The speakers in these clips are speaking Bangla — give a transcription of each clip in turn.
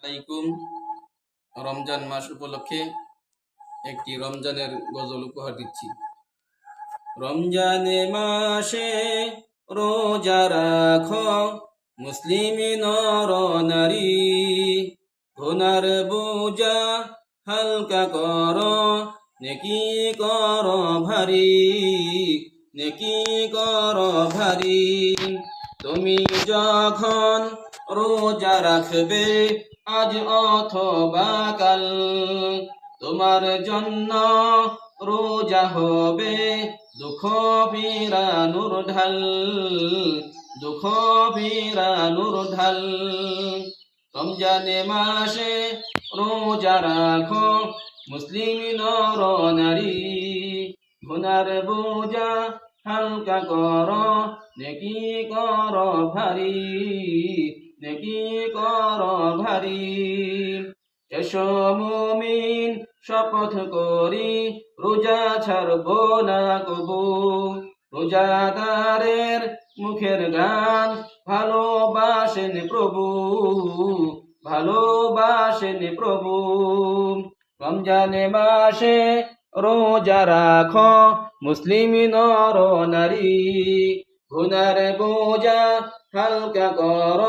আলাইকুম। রমজান মাস উপলক্ষে একটি রমজানের গজল উপহার দিচ্ছি। রমজানে মাসে রোজা রাখো মুসলিম নর নারী, গুনার বোঝা হালকা কর, নেকি কর ভারী, নেকি কর ভারী। তুমি যখন রোজা রাখবে আজ অথবা কাল, তোমার জন্য রোজা হবে দুঃখ ফিরানোর ঢাল, দুঃখ ফিরানোর ঢাল। রমজানে মাসে রোজা রাখো মুসলিম নর নারী, গুনার বোঝা হালকা কর, নেকি কর ভারী, নেকি কর ভারী। এসো মুমিন শপথ করি রোজা ছাড়ব না কবু, রোজাদারের মুখের গান ভালোবাসেন প্রভু, ভালোবাসেন প্রভু। রমজানে মাসে রোজা রাখো মুসলিম নর নারী, গুনার বোঝা হালকা কর,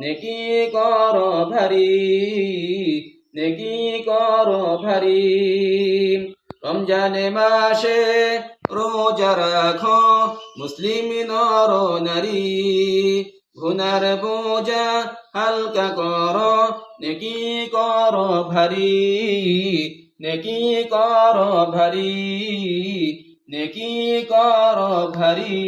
নেকি কর ভারী, নেকি কর ভারী। রমজানে মাসে রোজা রাখো মুসলিম নর নারী, গুনার বোঝা হালকা কর, নেকি কর ভারী, নেকি কর ভারী, নেকি কর ভারী।